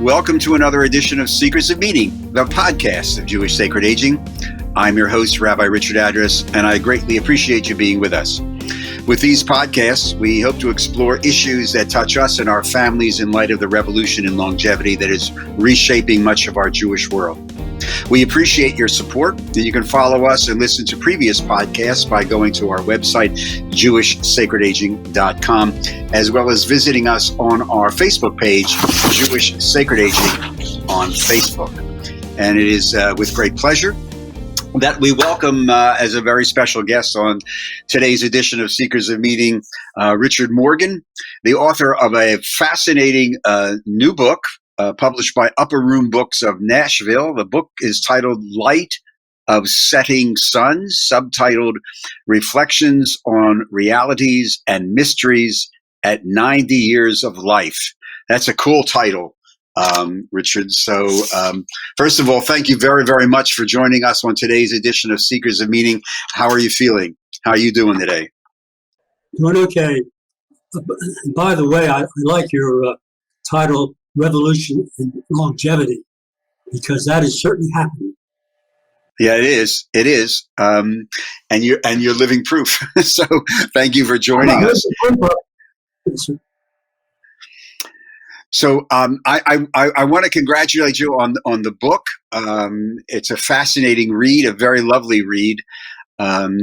welcome to another edition of Secrets of Meaning, the podcast of Jewish Sacred Aging. I'm your host, Rabbi Richard Address, and I greatly appreciate you being with us. With these podcasts, we hope to explore issues that touch us and our families in light of the revolution in longevity that is reshaping much of our Jewish world. We appreciate your support, and you can follow us and listen to previous podcasts by going to our website, jewishsacredaging.com, as well as visiting us on our Facebook page, Jewish Sacred Aging on Facebook. And it is with great pleasure that we welcome as a very special guest on today's edition of Seekers of Meaning, Richard Morgan, the author of a fascinating new book published by Upper Room Books of Nashville. The book is titled Light of Setting Suns, subtitled Reflections on Realities and Mysteries at 90 Years of Life. That's a cool title, Richard. So first of all, thank you very, very much for joining us on today's edition of Seekers of Meaning. How are you feeling? How are you doing today? Doing okay. By the way, I like your title, Revolution in Longevity, because that is certainly happening. Yeah, it is. It is. And you're living proof. So thank you for joining us. So I want to congratulate you on the book. It's a fascinating read, a very lovely read. But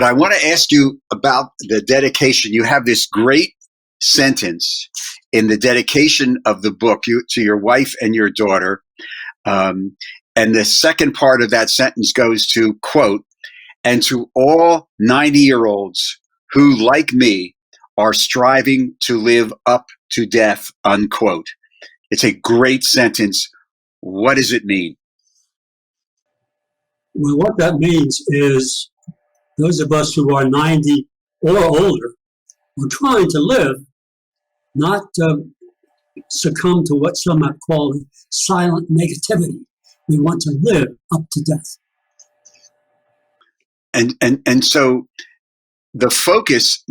I want to ask you about the dedication. You have this great sentence in the dedication of the book to your wife and your daughter. And the second part of that sentence goes to, quote, "and to all 90-year-olds who, like me, are striving to live up to death," unquote. It's a great sentence. What does it mean? Well, what that means is those of us who are 90 or older are trying to live, not succumb to what some have called silent negativity. We want to live up to death. And so the focus,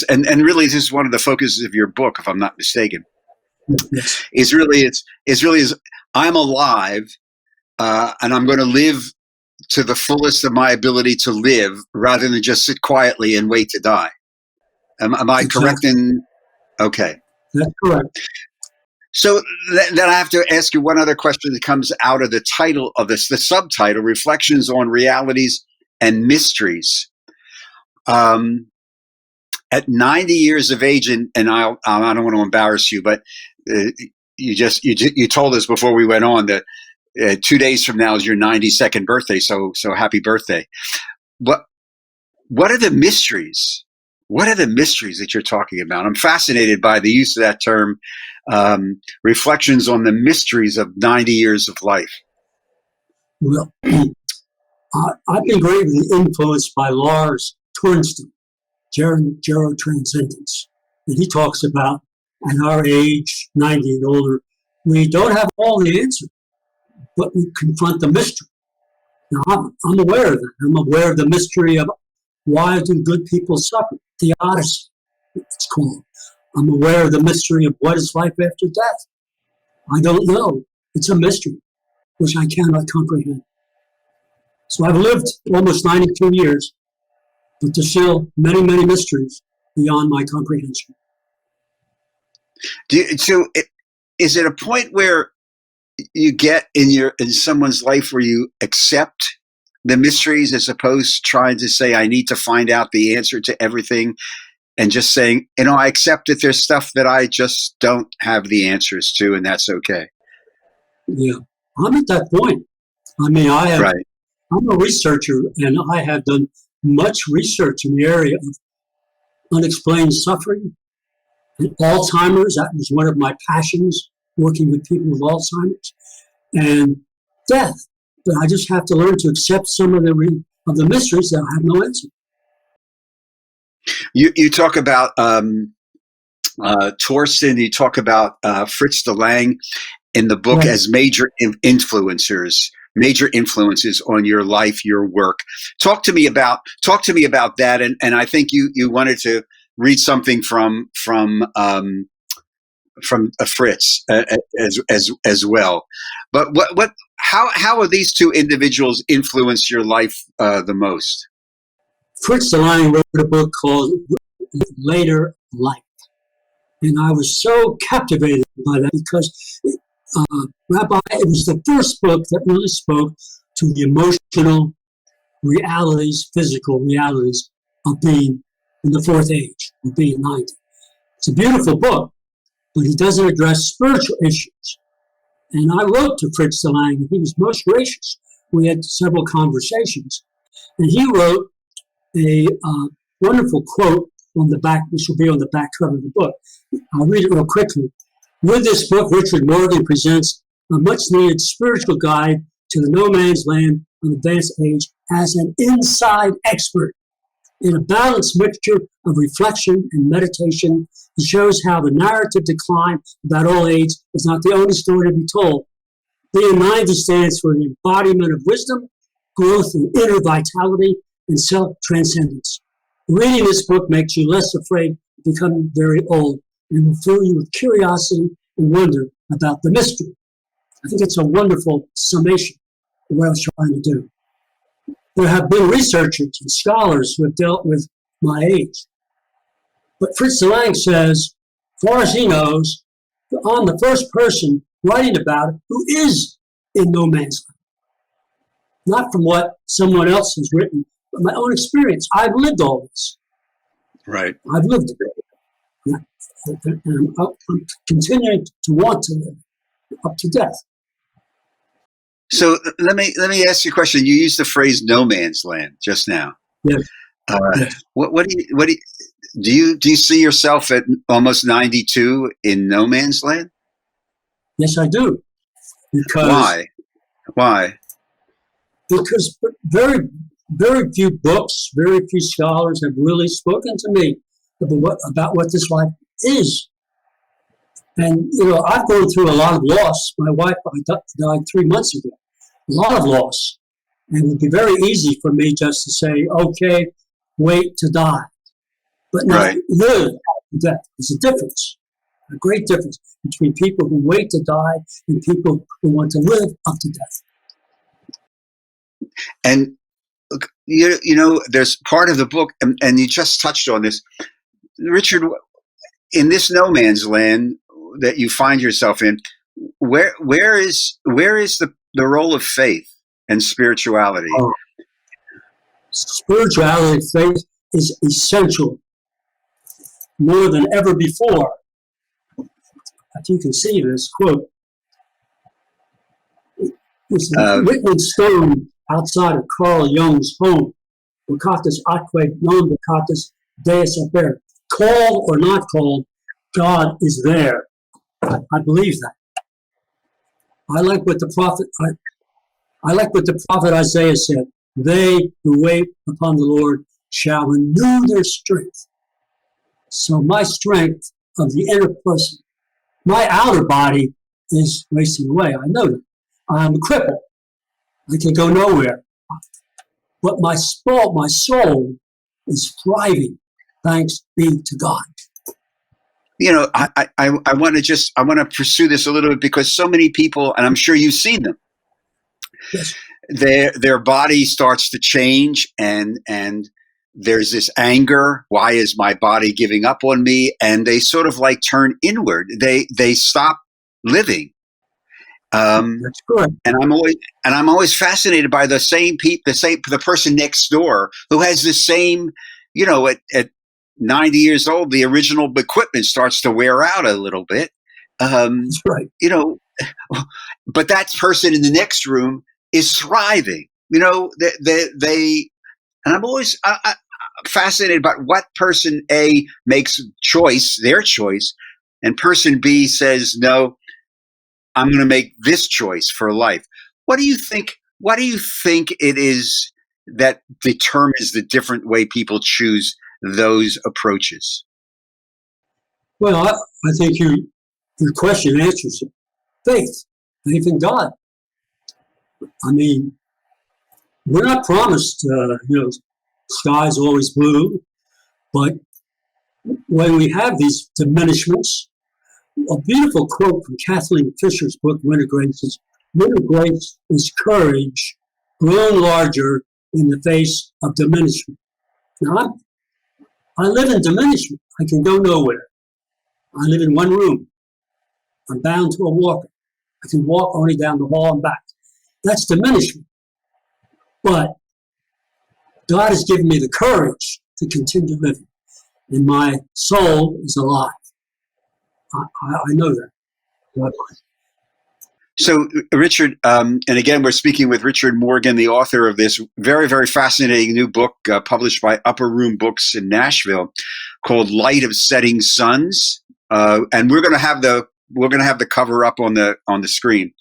and really this is one of the focuses of your book, if I'm not mistaken, Yes. is really I'm alive, and I'm going to live to the fullest of my ability to live, rather than just sit quietly and wait to die. Am I Exactly. correct in? Okay. That's correct. So then I have to ask you one other question that comes out of the title of this, the subtitle, Reflections on Realities and Mysteries. At 90 years of age, and I don't want to embarrass you, but you told us before we went on that 2 days from now is your 92nd birthday. So happy birthday. What are the mysteries? What are the mysteries that you're talking about? I'm fascinated by the use of that term, reflections on the mysteries of 90 years of life. Well, I've been greatly influenced by Lars Tornstein, Gerotranscendence. And he talks about, at our age, 90 and older, we don't have all the answers, but we confront the mystery. Now, I'm aware of that. I'm aware of the mystery of why do good people suffer? Theodicy, it's called. I'm aware of the mystery of what is life after death. I don't know. It's a mystery, which I cannot comprehend. So I've lived almost 92 years, but there's still many, many mysteries beyond my comprehension. Is it a point where you get in someone's life where you accept the mysteries, as opposed to trying to say, I need to find out the answer to everything, and just saying, I accept that there's stuff that I just don't have the answers to, and that's okay? Yeah, I'm at that point. I mean, Right. I'm a researcher, and I have done much research in the area of unexplained suffering and Alzheimer's. That was one of my passions, working with people with Alzheimer's, and death. But I just have to learn to accept some of the mysteries that I have no answer. You talk about Torsten, you talk about Fritz de Lang in the book, right, as major influences on your life, your work. Talk to me about that. And I think you wanted to read something from Fritz as well. But how have these two individuals influenced your life the most? Fritz Lang wrote a book called Later Life. And I was so captivated by that because, Rabbi, it was the first book that really spoke to the emotional realities, physical realities of being in the fourth age, of being 90. It's a beautiful book, but he doesn't address spiritual issues. And I wrote to Fritz Lang, and he was most gracious. We had several conversations. And he wrote a wonderful quote on the back, which will be on the back cover of the book. I'll read it real quickly. With this book, Richard Morgan presents a much-needed spiritual guide to the no man's land of advanced age as an inside expert. In a balanced mixture of reflection and meditation, he shows how the narrative decline about old age is not the only story to be told. Being 90 stands for the embodiment of wisdom, growth and inner vitality, and self-transcendence. Reading this book makes you less afraid of becoming very old and will fill you with curiosity and wonder about the mystery. I think it's a wonderful summation of what I was trying to do. There have been researchers and scholars who have dealt with my age. But Fritz Lang says, as far as he knows, I'm the first person writing about it who is in no man's land. Not from what someone else has written, but my own experience. I've lived all this. Right. I've lived it. And I'm continuing to want to live up to death. So let me ask you a question. You used the phrase "no man's land" just now. Yes. Yes. What do you see yourself at almost 92 in no man's land? Yes, I do. Because Why? Because very, very few books, very few scholars have really spoken to me about what this life is. And, I've gone through a lot of loss. My wife died 3 months ago. A lot of loss. And it would be very easy for me just to say, okay, wait to die. But not live to death. There's a difference, a great difference between people who wait to die and people who want to live up to death. And, there's part of the book, and you just touched on this, Richard, in this no man's land that you find yourself in, where is the role of faith and spirituality? Oh. Spirituality, faith is essential more than ever before. If you can see this quote, this is written stone outside of Carl Jung's home, Vocatus atque non vocatus Deus aper. Called or not called, God is there. I believe that. I like what the prophet Isaiah said. They who wait upon the Lord shall renew their strength. So my strength of the inner person, my outer body is wasting away. I know that. I'm a cripple. I can go nowhere. But my soul is thriving. Thanks be to God. I want to pursue this a little bit because so many people, and I'm sure you've seen them, Yes. Their body starts to change, and there's this anger. Why is my body giving up on me? And they sort of like turn inward. They stop living. That's correct. And I'm always fascinated by the person next door who has the same, at 90 years old, the original equipment starts to wear out a little bit. That's right. But that person in the next room is thriving. They and I'm always fascinated about what person A makes their choice, and person B says, no, I'm going to make this choice for life. What do you think it is that determines the different way people choose those approaches? Well, I think your question answers it. Faith in God. I mean, we're not promised, sky's always blue, but when we have these diminishments, A beautiful quote from Kathleen Fisher's book, Winter Grace, is, Winter Grace is courage grown larger in the face of diminishment. Now, I live in diminishment. I can go nowhere. I live in one room. I'm bound to a walker. I can walk only down the hall and back. That's diminishment. But God has given me the courage to continue living. And my soul is alive. I know that. So, Richard, and again, we're speaking with Richard Morgan, the author of this very, very fascinating new book published by Upper Room Books in Nashville, called "Light of Setting Suns," and we're going to have the cover up on the screen.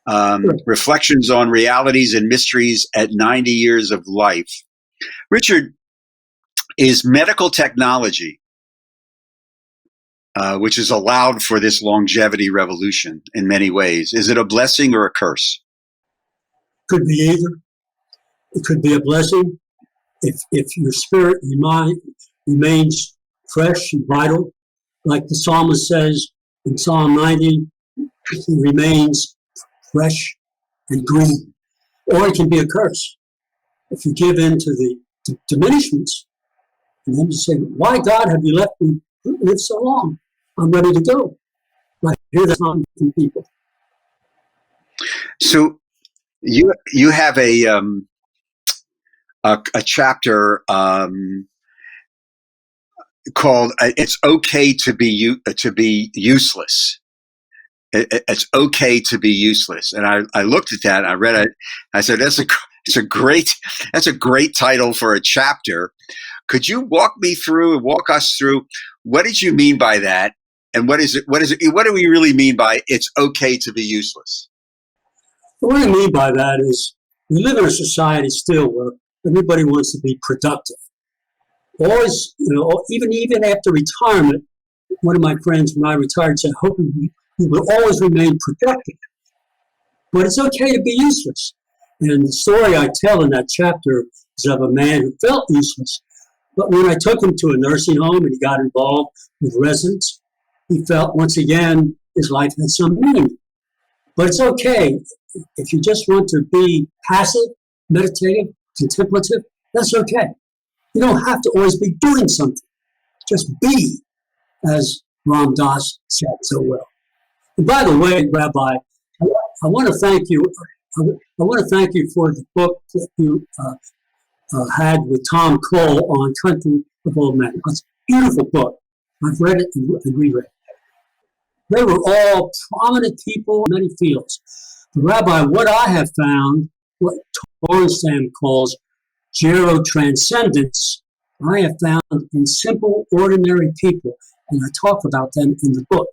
Sure. Reflections on realities and mysteries at 90 years of life. Richard, is medical technology, which has allowed for this longevity revolution in many ways, is it a blessing or a curse? Could be either. It could be a blessing if your spirit, your mind remains fresh and vital, like the psalmist says in Psalm 90, he remains fresh and green. Or it can be a curse if you give in to the diminishments, and then you say, "Why, God, have you left me live so long? I'm ready to go." I hear that from people. So you have a chapter called "It's Okay to be Useless." It's okay to be useless, and I looked at that. I read it. I said, "That's a great title for a chapter." Could you walk us through what did you mean by that, and what is it? What do we really mean by "it's okay to be useless"? What I mean by that is we live in a society still where everybody wants to be productive. Always, even after retirement, one of my friends, when I retired, said, "I hope you will always remain productive." But it's okay to be useless. And the story I tell in that chapter is of a man who felt useless. But when I took him to a nursing home and he got involved with residents, he felt once again his life had some meaning. But it's okay. If you just want to be passive, meditative, contemplative, that's okay. You don't have to always be doing something. Just be, as Ram Dass said so well. And by the way, Rabbi, I want to thank you. I want to thank you for the book that you had with Tom Cole on Country of Old Men. It's a beautiful book. I've read it and reread it. They were all prominent people in many fields. But Rabbi, what I have found, what Tornstam calls gerotranscendence, I have found in simple, ordinary people, and I talk about them in the book.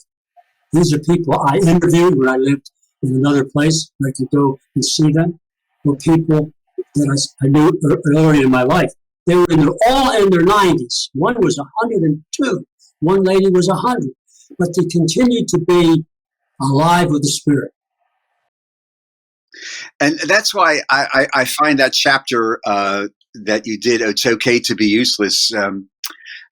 These are people I interviewed when I lived in another place where I could go and see them, or people that I knew earlier in my life. They were all in their 90s. One was 102. One lady was 100. But they continued to be alive with the Spirit. And that's why I find that chapter that you did, "It's Okay to be Useless,"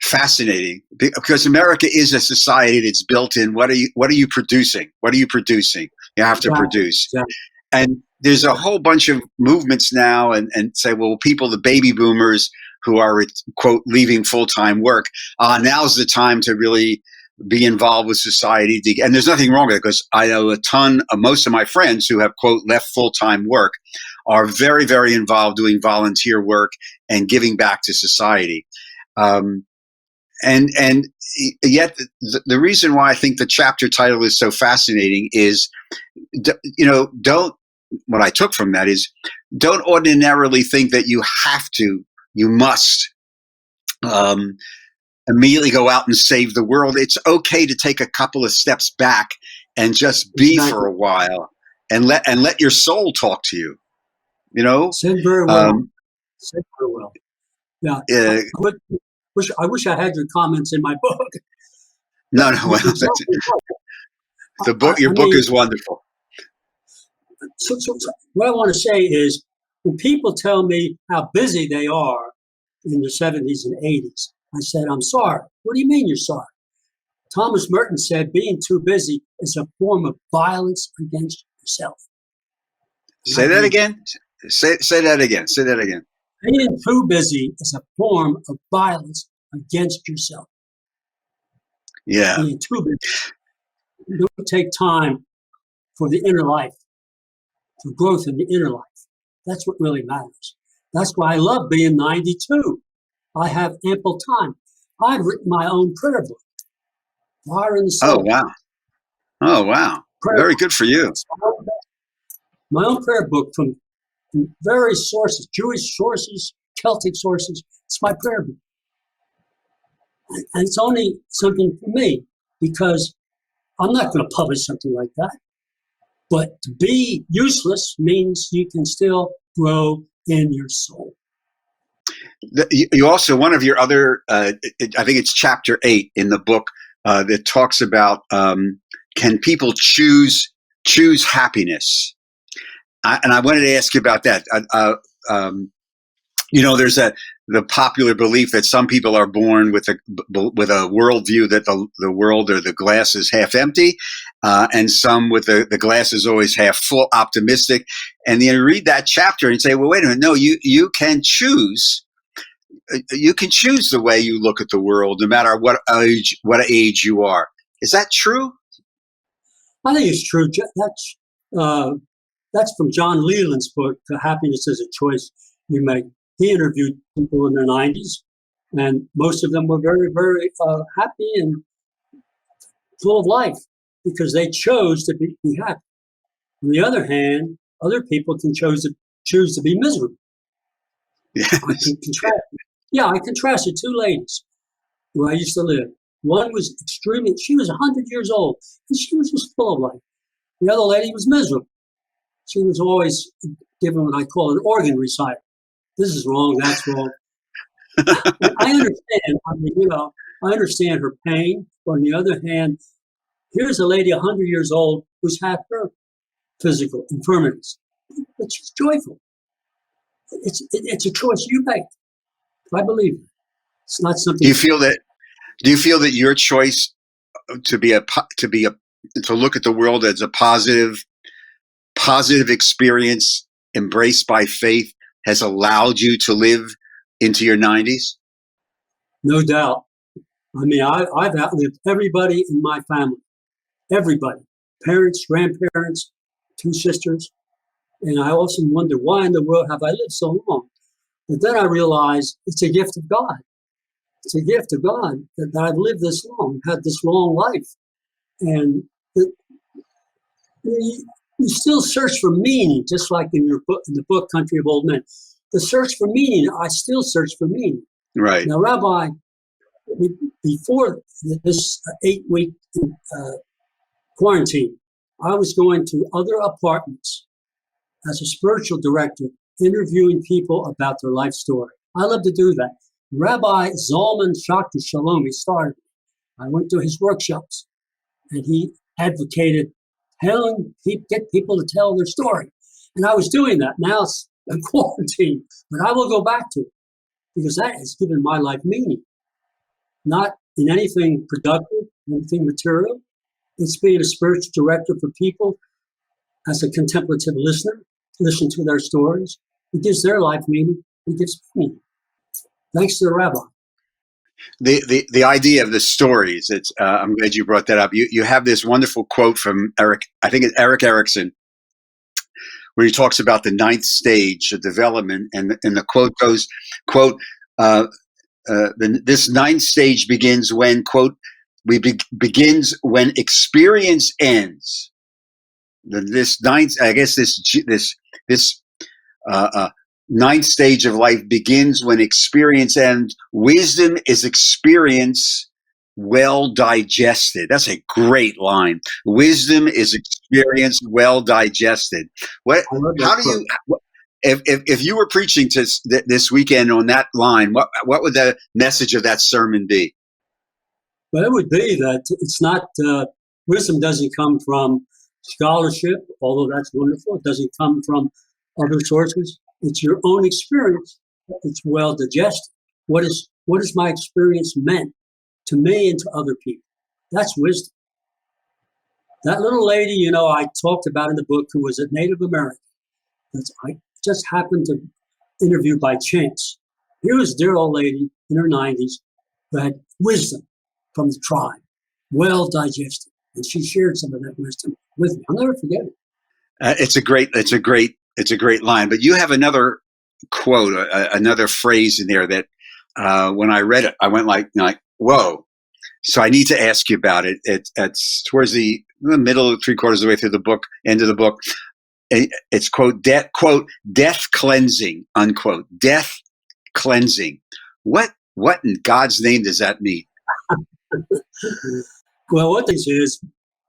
fascinating, because America is a society that's built in what are you producing? What are you producing? You have to produce. Yeah. And there's a whole bunch of movements now and say, well, people, the baby boomers who are, quote, leaving full-time work, now's the time to really be involved with society. And there's nothing wrong with it, because I know most of my friends who have, quote, left full-time work are very, very involved doing volunteer work and giving back to society. And yet the reason why I think the chapter title is so fascinating is, what I took from that is, don't ordinarily think that you must immediately go out and save the world. It's okay to take a couple of steps back and just be for a while and let your soul talk to you. Said very well. Said very well. Yeah. I wish I had your comments in my book. No. Well, your book is wonderful. So what I want to say is, when people tell me how busy they are in the 70s and 80s, I said, "I'm sorry." "What do you mean you're sorry?" Thomas Merton said, being too busy is a form of violence against yourself. Say that again. Say that again. Say that again. Being too busy is a form of violence against yourself. Yeah. Being too busy. You don't take time for the inner life, for growth in the inner life. That's what really matters. That's why I love being 92. I have ample time. I've written my own prayer book, Fire in the Oh, Soul. wow. Oh, wow. Prayer Very book. good for you. My own prayer book from various sources, Jewish sources, Celtic sources. It's my prayer book. And it's only something for me because I'm not going to publish something like that. But to be useless means you can still grow in your soul. You also, one of your other, I think it's chapter 8 in the book that talks about can people choose happiness? And I wanted to ask you about that. There's the popular belief that some people are born with a worldview that the world or the glass is half empty, and some with the glass is always half full, optimistic. And then you read that chapter and say, well, wait a minute, no, you can choose. You can choose the way you look at the world, no matter what age you are. Is that true? I think it's true. That's from John Leland's book, Happiness is a Choice You Make. He interviewed people in their 90s, and most of them were very, very happy and full of life because they chose to be happy. On the other hand, other people can choose to be miserable. Yes. I contrasted two ladies where I used to live. One was she was 100 years old, and she was just full of life. The other lady was miserable. She was always given what I call an organ recital. This is wrong, that's wrong. I understand. I understand her pain. But on the other hand, here's a lady 100 years old who's had her physical infirmities, but she's joyful. It's a choice you make. I believe it. It's not something. Do you feel that your choice to look at the world as a positive experience embraced by faith has allowed you to live into your 90s? No doubt. I mean, I've outlived everybody in my family. Everybody. Parents, grandparents, 2 sisters. And I often wonder, why in the world have I lived so long? But then I realized it's a gift of God. It's a gift of God that I've lived this long, had this long life. And you still search for meaning, just like in the book Country of Old Men. The search for meaning, I still search for meaning. Right. Now, Rabbi, before this 8-week quarantine, I was going to other apartments as a spiritual director, interviewing people about their life story. I love to do that. Rabbi Zalman Shakti Shalom, he started. I went to his workshops, and he advocated get people to tell their story. And I was doing that. Now it's a quarantine, but I will go back to it because that has given my life meaning. Not in anything productive, anything material. It's being a spiritual director for people as a contemplative listener, listen to their stories. It gives their life meaning. It gives meaning. Thanks to the rabbi. The idea of the stories. It's I'm glad you brought that up. You have this wonderful quote from Eric. I think it's Eric Erickson, where he talks about the 9th stage of development, and the quote goes, "quote This 9th stage begins when begins when experience ends." This ninth, I guess this 9th stage of life begins when experience ends. Wisdom is experience well digested. That's a great line. Wisdom is experience well digested. How do you? If you were preaching this weekend on that line, what would the message of that sermon be? Well, it would be that it's not, wisdom doesn't come from scholarship, although that's wonderful. It doesn't come from other sources. It's your own experience. It's well digested. What is my experience meant to me and to other people? That's wisdom. That little lady, you know, I talked about in the book, who was a Native American, that I just happened to interview by chance. Here was a dear old lady in her 90s who had wisdom from the tribe, well digested, and she shared some of that wisdom with me. I'll never forget it. It's a great line. But you have another quote, another phrase in there that when I read it, I went like, whoa. So I need to ask you about it. It's towards the middle, 3/4 of the way through the book, end of the book. It's quote, death cleansing, unquote, death cleansing. What in God's name does that mean? Well, what this is,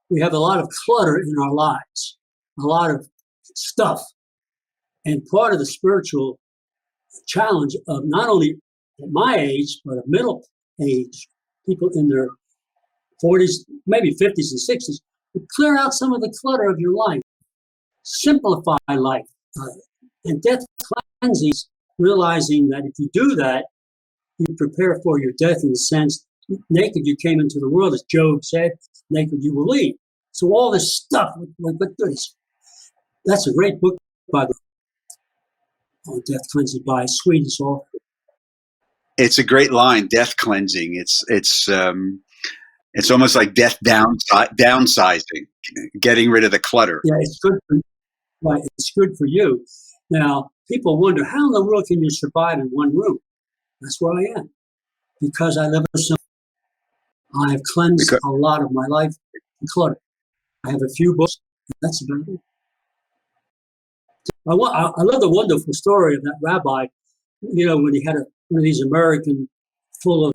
we have a lot of clutter in our lives, a lot of stuff. And part of the spiritual challenge of not only at my age, but of middle age, people in their 40s, maybe 50s and 60s, to clear out some of the clutter of your life, simplify life. And death cleansing, realizing that if you do that, you prepare for your death in the sense, naked you came into the world, as Job said, naked you will leave. So all this stuff, like goodness, that's a great book, by the way, on death cleansing by a Swedish author. It's a great line, death cleansing. It's almost like death downsizing, getting rid of the clutter. Yeah, it's good. Right, it's good for you. Now, people wonder, how in the world can you survive in one room? That's where I am, because I live in a simple. I have cleansed a lot of my life from clutter. I have a few books. That's about it. I love the wonderful story of that rabbi. You know, when he had one of these American full of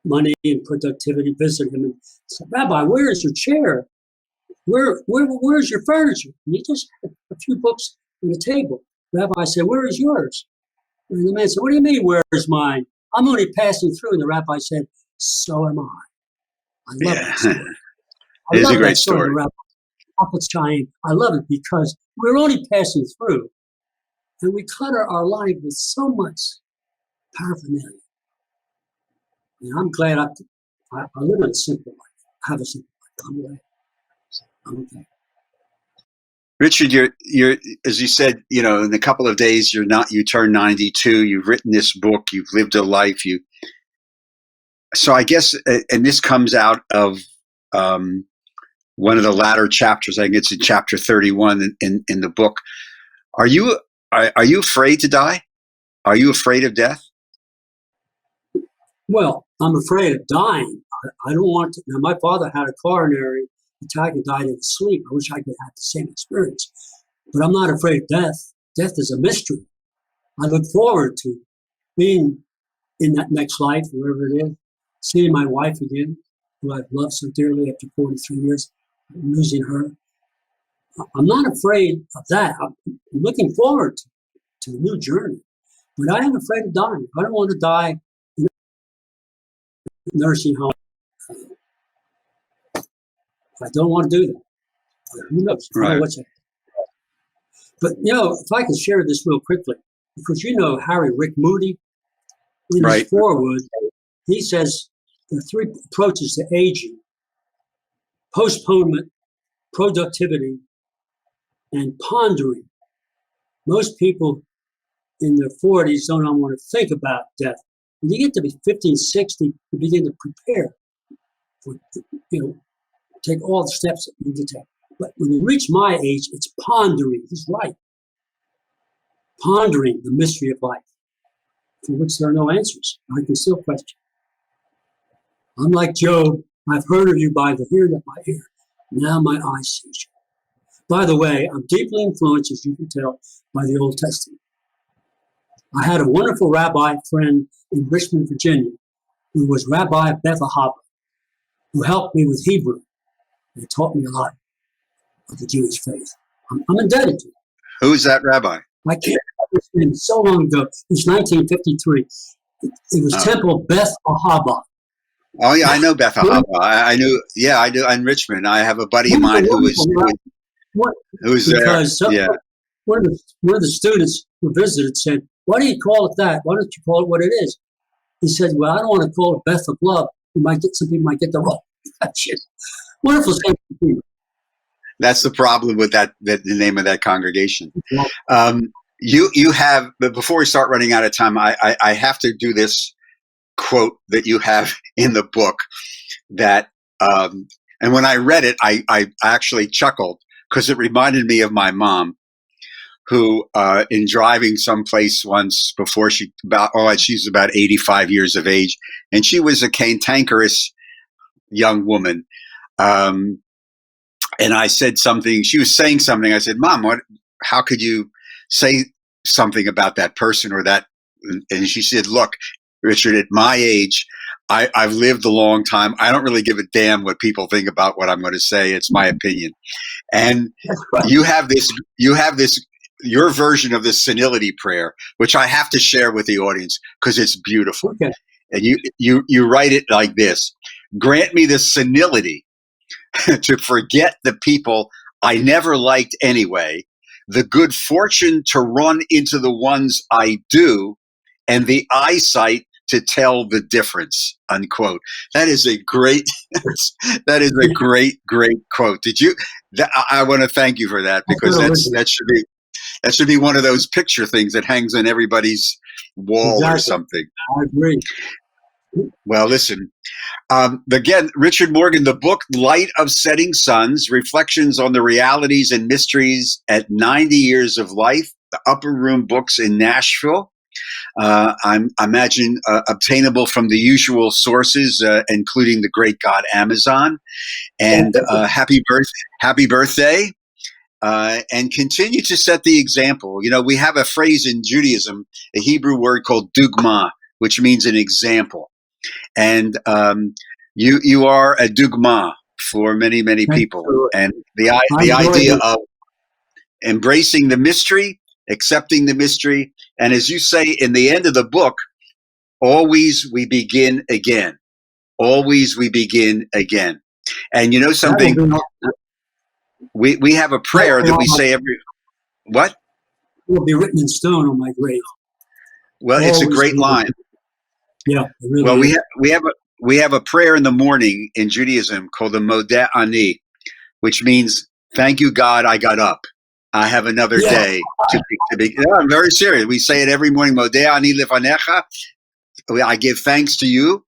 money and productivity visit him and said, "Rabbi, where is your chair? Where's your furniture?" And he just had a few books on the table. Rabbi said, "Where is yours?" And the man said, "What do you mean, where's mine? I'm only passing through." And the rabbi said, "So am I." I love that story. It is a great story. I love it because we're only passing through, and we clutter our life with so much paraphernalia. And I'm glad I live in a simple life. I have a simple life. I'm glad. I'm okay. Richard, you're as you said, you know, in a couple of days you turn 92. You've written this book. You've lived a life. So I guess, and this comes out of one of the latter chapters. I think it's in chapter 31 in the book. Are you afraid to die? Are you afraid of death? Well, I'm afraid of dying. I don't want to. Now, my father had a coronary attack and died in his sleep. I wish I could have the same experience. But I'm not afraid of death. Death is a mystery. I look forward to being in that next life, wherever it is, seeing my wife again, who I've loved so dearly after 43 years, losing her. I'm not afraid of that. I'm looking forward to a new journey. But I am afraid of dying. I don't want to die in a nursing home. I don't want to do that. Who knows? I don't know what's happening. But, you know, if I can share this real quickly, because you know Harry Rick Moody, in his foreword, he says there are three approaches to aging: postponement, productivity, and pondering. Most people in their 40s don't want to think about death. When you get to be 50 and 60, you begin to prepare for, you know, take all the steps that you need to take. But when you reach my age, it's pondering. He's right. Pondering the mystery of life, for which there are no answers. I can still question. I'm like Job. I've heard of you by the hearing of my ear. Now my eyes see you. By the way, I'm deeply influenced, as you can tell, by the Old Testament. I had a wonderful rabbi friend in Richmond, Virginia, who was Rabbi of Beth Ahava, who helped me with Hebrew and taught me a lot of the Jewish faith. I'm indebted to him. Who is that rabbi? I can't remember his name. So long ago. It was 1953. It was Temple Beth Ahava. Oh yeah, I know Beth Ahava. I knew. Yeah, I do. In Richmond, I have a buddy of mine who was there. Yeah. One of the students who visited said, "Why do you call it that? Why don't you call it what it is?" He said, "Well, I don't want to call it Beth of Love. some people might get the wrong impression. Wonderful sense of humor. That's the problem with the name of that congregation. You have, but before we start running out of time, I have to do this quote that you have in the book that, and when I read it, I actually chuckled because it reminded me of my mom, who, in driving someplace once before she's about 85 years of age, and she was a cantankerous young woman. And I said something, she was saying something. I said, Mom, how could you say something about that person or that? And she said, look, Richard, at my age, I've lived a long time. I don't really give a damn what people think about what I'm going to say. It's my opinion. And you have this, your version of this senility prayer, which I have to share with the audience because it's beautiful. Okay. And you write it like this: grant me the senility to forget the people I never liked anyway, the good fortune to run into the ones I do, and the eyesight to tell the difference, unquote. That is a great, that is a great quote. I want to thank you for that, because that should be one of those picture things that hangs on everybody's wall or something. I agree. Well, listen, again, Richard Morgan, the book Light of Setting Suns, Reflections on the Realities and Mysteries at 90 Years of Life, the Upper Room Books in Nashville. I imagine obtainable from the usual sources, including the great God Amazon. And happy birthday, and continue to set the example. You know, we have a phrase in Judaism, a Hebrew word called dugma, which means an example. And you are a dugma for many people. And the idea of embracing the mystery, accepting the mystery, and as you say in the end of the book, always we begin again. Always we begin again. And you know something? We have a prayer that we say every. What? It will be written in stone on my grave. Well, it's a great line. Yeah. Really well, we have a prayer in the morning in Judaism called the Modeh Ani, which means thank you, God, I got up. I have another day to be. Yeah, I'm very serious. We say it every morning. Modeh Ani lefanecha. I give thanks to you,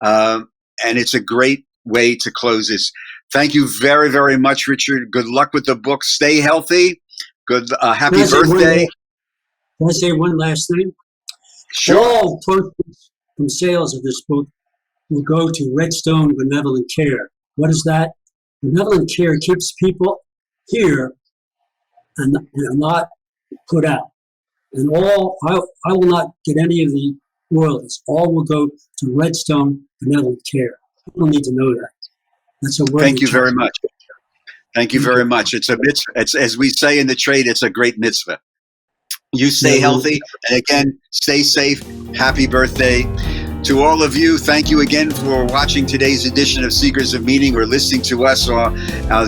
and it's a great way to close this. Thank you very, very much, Richard. Good luck with the book. Stay healthy. Good. Happy birthday. Can I say one last thing? Sure. All proceeds from sales of this book will go to Redstone Benevolent Care. What is that? Benevolent Care keeps people here and not put out. And I will not get any of the royalties. All will go to Redstone Benevolent Care. People need to know that. That's a word. Thank you very much. Thank you very much. It's a mitzvah. It's, as we say in the trade, it's a great mitzvah. You stay healthy, and again, stay safe. Happy birthday. To all of you, thank you again for watching today's edition of Seekers of Meaning, or listening to us on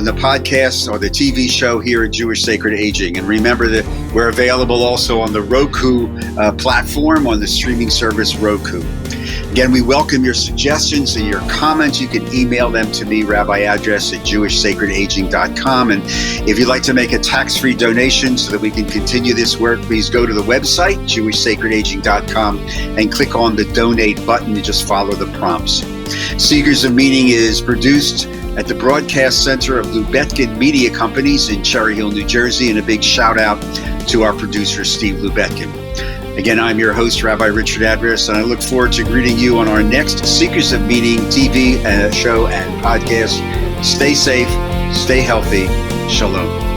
the podcast or the TV show here at Jewish Sacred Aging. And remember that we're available also on the Roku platform, on the streaming service Roku. Again, we welcome your suggestions and your comments. You can email them to me, rabbiaddress@jewishsacredaging.com. And if you'd like to make a tax-free donation so that we can continue this work, please go to the website, jewishsacredaging.com, and click on the donate button and just follow the prompts. Seekers of Meaning is produced at the Broadcast Center of Lubetkin Media Companies in Cherry Hill, New Jersey. And a big shout out to our producer, Steve Lubetkin. Again, I'm your host, Rabbi Richard Address, and I look forward to greeting you on our next Seekers of Meaning TV show and podcast. Stay safe, stay healthy. Shalom.